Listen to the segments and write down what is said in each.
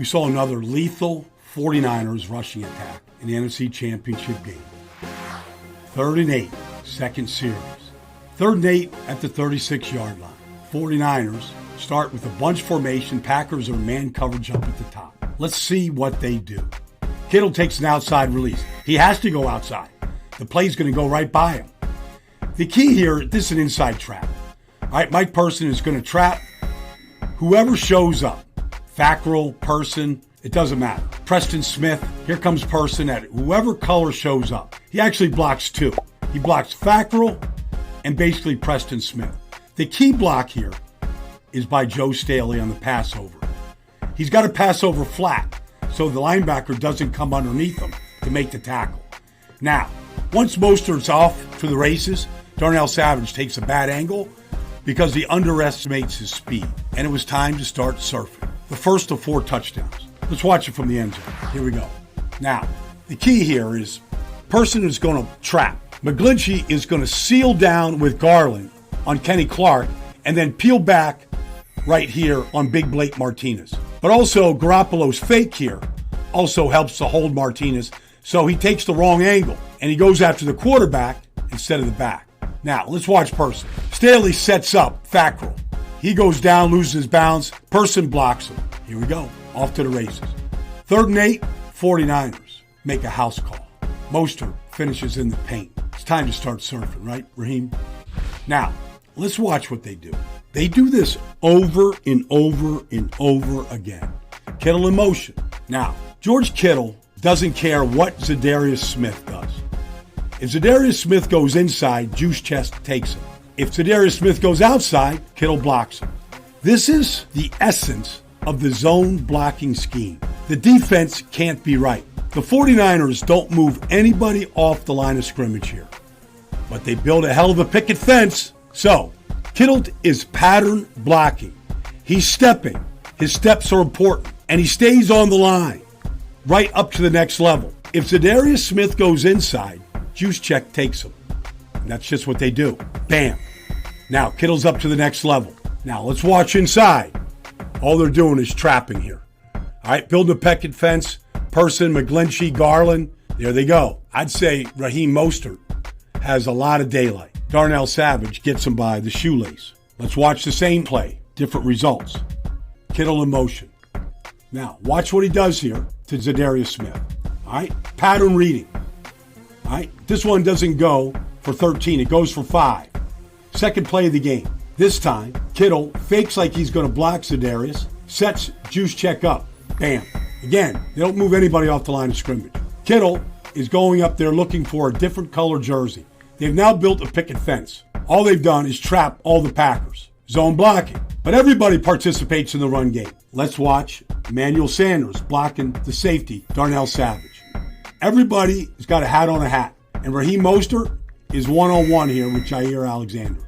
We saw another lethal 49ers rushing attack in the NFC Championship game. 3rd and 8, second series. 3rd and 8 at the 36-yard line. 49ers start with a bunch formation. Packers are man coverage up at the top. Let's see what they do. Kittle takes an outside release. He has to go outside. The play's going to go right by him. The key here, this is an inside trap. All right, Mike Person is going to trap whoever shows up. Fackrell, Person, it doesn't matter. Preston Smith, here comes Person at whoever color shows up. He actually blocks two. He blocks Fackrell and basically Preston Smith. The key block here is by Joe Staley on the passover. He's got to pass over flat so the linebacker doesn't come underneath him to make the tackle. Now, once Mostert's off to the races, Darnell Savage takes a bad angle because he underestimates his speed, and it was time to start surfing. The first of 4 touchdowns. Let's watch it from the end zone. Here we go. Now, the key here is Person is going to trap. McGlinchey is going to seal down with Garland on Kenny Clark and then peel back right here on Big Blake Martinez. But also Garoppolo's fake here also helps to hold Martinez, so he takes the wrong angle and he goes after the quarterback instead of the back. Now, let's watch Person. Staley sets up Fackrell. He goes down, loses his balance. Person blocks him. Here we go. Off to the races. 3rd and 8, 49ers make a house call. Mostert finishes in the paint. It's time to start surfing, right, Raheem? Now, let's watch what they do. They do this over and over and over again. Kittle in motion. Now, George Kittle doesn't care what Zadarius Smith does. If Zadarius Smith goes inside, Juice Chest takes him. If Zadarius Smith goes outside, Kittle blocks him. This is the essence of the zone blocking scheme. The defense can't be right. The 49ers don't move anybody off the line of scrimmage here, but they build a hell of a picket fence. So, Kittle is pattern blocking. He's stepping. His steps are important, and he stays on the line right up to the next level. If Zadarius Smith goes inside, Juice Check takes him. And that's just what they do. Bam. Now, Kittle's up to the next level. Now, let's watch inside. All they're doing is trapping here. All right, building a picket fence. Person, McGlinchey, Garland. There they go. I'd say Raheem Mostert has a lot of daylight. Darnell Savage gets him by the shoelace. Let's watch the same play. Different results. Kittle in motion. Now, watch what he does here to Zadarius Smith. All right, pattern reading. All right, this one doesn't go for 13. It goes for 5. Second play of the game. This time, Kittle fakes like he's going to block Zadarius, sets Juice Check up. Bam. Again, they don't move anybody off the line of scrimmage. Kittle is going up there looking for a different color jersey. They've now built a picket fence. All they've done is trap all the Packers. Zone blocking. But everybody participates in the run game. Let's watch Emmanuel Sanders blocking the safety, Darnell Savage. Everybody has got a hat on a hat. And Raheem Mostert is one-on-one here with Jair Alexander.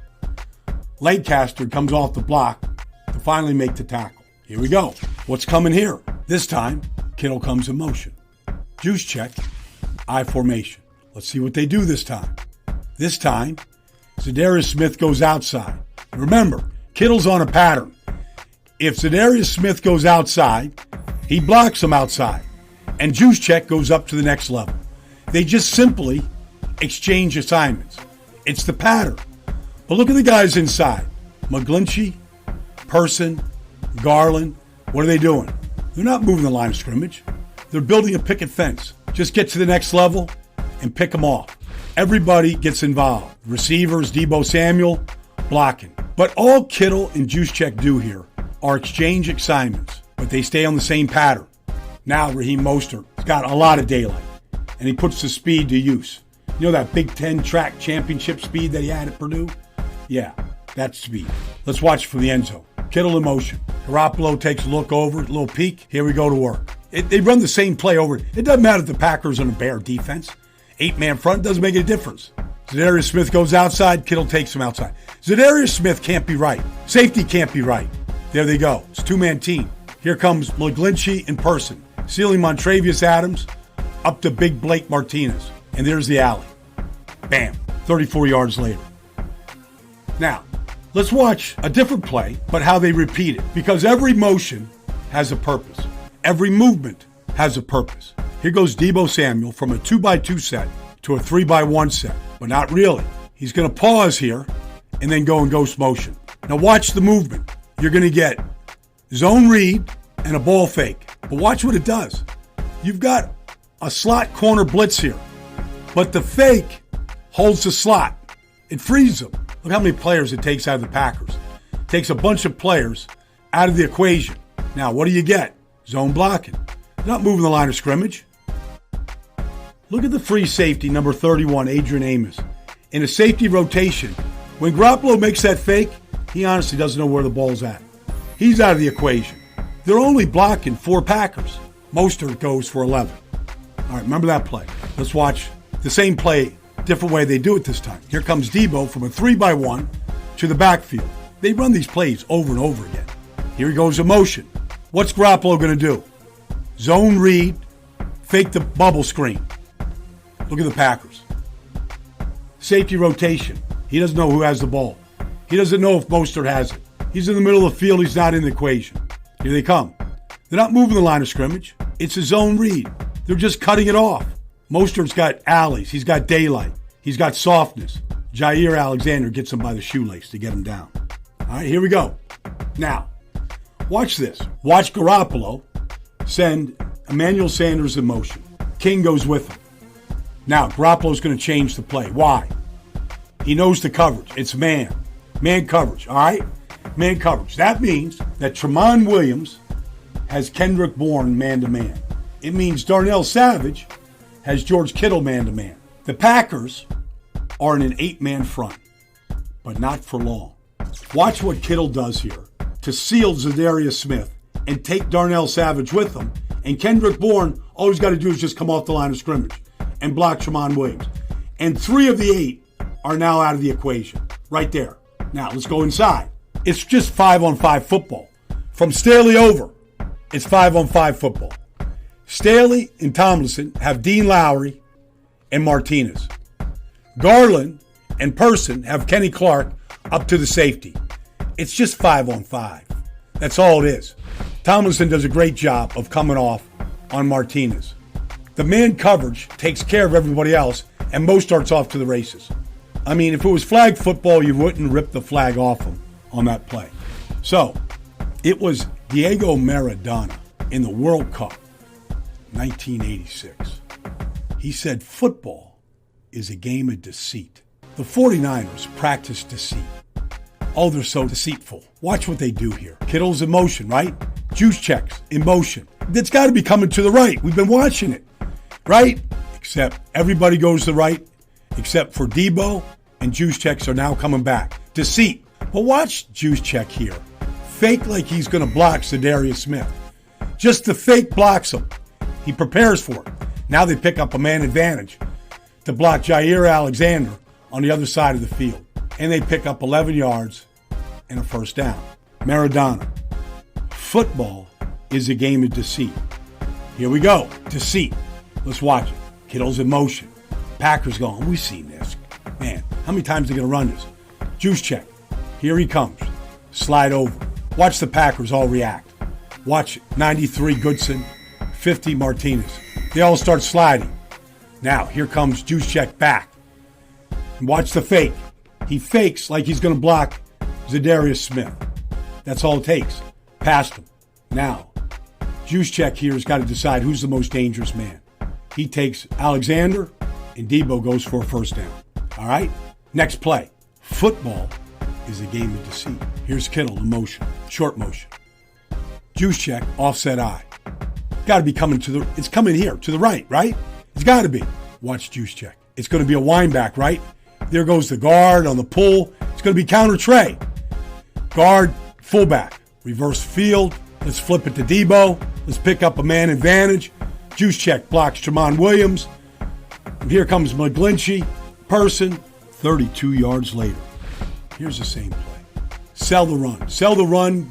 Lancaster comes off the block to finally make the tackle. Here we go. What's coming here? This time, Kittle comes in motion. Juice check, I formation. Let's see what they do this time. This time, Zadarius Smith goes outside. Remember, Kittle's on a pattern. If Zadarius Smith goes outside, he blocks him outside. And Juice check goes up to the next level. They just simply exchange assignments. It's the pattern. But look at the guys inside. McGlinchey, Person, Garland. What are they doing? They're not moving the line of scrimmage. They're building a picket fence. Just get to the next level and pick them off. Everybody gets involved. Receivers, Deebo Samuel, blocking. But all Kittle and Juice Check do here are exchange assignments, but they stay on the same pattern. Now Raheem Mostert has got a lot of daylight, and he puts the speed to use. You know that Big Ten track championship speed that he had at Purdue? Yeah, that's speed. Let's watch it from the end zone. Kittle in motion. Garoppolo takes a look over, a little peek. Here we go to work. They run the same play over. It doesn't matter if the Packers are on a Bear defense. 8-man front doesn't make a difference. Zadarius Smith goes outside. Kittle takes him outside. Zadarius Smith can't be right. Safety can't be right. There they go. It's a two-man team. Here comes McGlinchey in person. Sealing Montravius Adams up to Big Blake Martinez. And there's the alley. Bam. 34 yards later. Now, let's watch a different play, but how they repeat it. Because every motion has a purpose. Every movement has a purpose. Here goes Deebo Samuel from a 2x2 set to a 3x1 set, but not really. He's going to pause here and then go in ghost motion. Now watch the movement. You're going to get zone read and a ball fake, but watch what it does. You've got a slot corner blitz here, but the fake holds the slot. It frees them. Look how many players it takes out of the Packers. It takes a bunch of players out of the equation. Now, what do you get? Zone blocking. You're not moving the line of scrimmage. Look at the free safety, number 31, Adrian Amos. In a safety rotation, when Garoppolo makes that fake, he honestly doesn't know where the ball's at. He's out of the equation. They're only blocking 4 Packers. Mostert goes for 11. All right, remember that play. Let's watch the same play, different way they do it this time. Here comes Deebo from a 3x1 to the backfield. They run these plays over and over again. Here he goes in motion. What's Garoppolo going to do? Zone read, fake the bubble screen. Look at the Packers. Safety rotation. He doesn't know who has the ball. He doesn't know if Mostert has it. He's in the middle of the field. He's not in the equation. Here they come. They're not moving the line of scrimmage. It's a zone read. They're just cutting it off. Mostert's got alleys. He's got daylight. He's got softness. Jair Alexander gets him by the shoelace to get him down. All right, here we go. Now, watch this. Watch Garoppolo send Emmanuel Sanders in motion. King goes with him. Now, Garoppolo's going to change the play. Why? He knows the coverage. It's man. Man coverage, all right? Man coverage. That means that Tramon Williams has Kendrick Bourne man-to-man. It means Darnell Savage has George Kittle man-to-man. The Packers are in an 8-man front, but not for long. Watch what Kittle does here to seal Zadarius Smith and take Darnell Savage with him. And Kendrick Bourne, all he's got to do is just come off the line of scrimmage and block Tramon Williams. And 3 of the 8 are now out of the equation, right there. Now, let's go inside. It's just 5-on-5 football. From Staley over, it's 5-on-5 football. Staley and Tomlinson have Dean Lowry and Martinez. Garland and Person have Kenny Clark up to the safety. It's just 5-on-5. That's all it is. Tomlinson does a great job of coming off on Martinez. The man coverage takes care of everybody else, and Mostert's off to the races. I mean, if it was flag football, you wouldn't rip the flag off him on that play. So, it was Diego Maradona in the World Cup, 1986. He said, football is a game of deceit. The 49ers practice deceit. Oh, they're so deceitful. Watch what they do here. Kittle's in motion, right? Juice checks in motion. It's got to be coming to the right. We've been watching it, right? Except everybody goes to the right, except for Deebo, and juice checks are now coming back. Deceit. But watch juice check here. Fake like he's going to block Zadarius Smith. Just the fake blocks him. He prepares for it. Now they pick up a man advantage to block Jair Alexander on the other side of the field. And they pick up 11 yards and a first down. Maradona. Football is a game of deceit. Here we go. Deceit. Let's watch it. Kittle's in motion. Packers going, we've seen this. Man, how many times are they going to run this? Juice check. Here he comes. Slide over. Watch the Packers all react. Watch 93 Goodson, 50 Martinez. They all start sliding. Now, here comes juice check back. And watch the fake. He fakes like he's going to block Zadarius Smith. That's all it takes. Past him. Now, juice check here has got to decide who's the most dangerous man. He takes Alexander, and Deebo goes for a first down. All right? Next play. Football is a game of deceit. Here's Kittle in motion. Short motion. Juice check, offset eye. Got to be coming it's coming here, to the right, right? It's got to be. Watch juice check. It's going to be a wind back, right? There goes the guard on the pull. It's going to be counter Trey. Guard, fullback. Reverse field. Let's flip it to Deebo. Let's pick up a man advantage. Juice check blocks Tramon Williams. And here comes McGlinchey. Person, 32 yards later. Here's the same play. Sell the run. Sell the run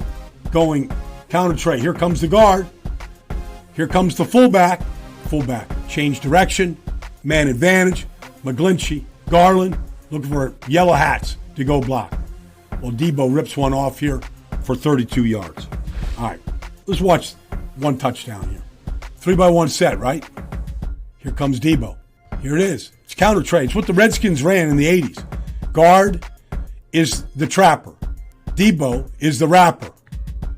going counter Trey. Here comes the guard. Here comes the fullback. Fullback. Change direction. Man advantage. McGlinchey. Garland. Looking for yellow hats to go block. Well, Deebo rips one off here for 32 yards. All right. Let's watch one touchdown here. 3-by-1 set, right? Here comes Debo. Here it is. It's counter trade. It's what the Redskins ran in the 80s. Guard is the trapper. Debo is the rapper.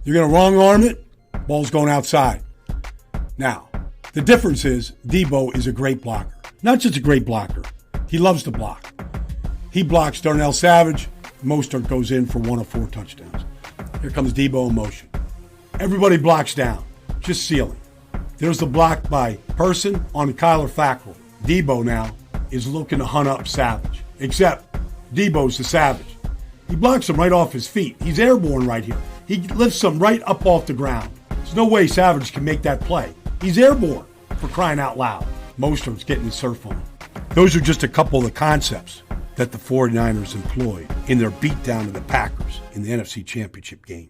You're going to wrong arm it, ball's going outside. Now, the difference is Debo is a great blocker. Not just a great blocker. He loves to block. He blocks Darnell Savage. Mostert goes in for 1 of 4 touchdowns. Here comes Debo in motion. Everybody blocks down. Just ceiling. There's the block by Person on Kyler Fackrell. Debo now is looking to hunt up Savage. Except Debo's the Savage. He blocks him right off his feet. He's airborne right here. He lifts him right up off the ground. There's no way Savage can make that play. He's airborne, for crying out loud. Mostert's getting the surf on him. Those are just a couple of the concepts that the 49ers employed in their beatdown of the Packers in the NFC Championship game.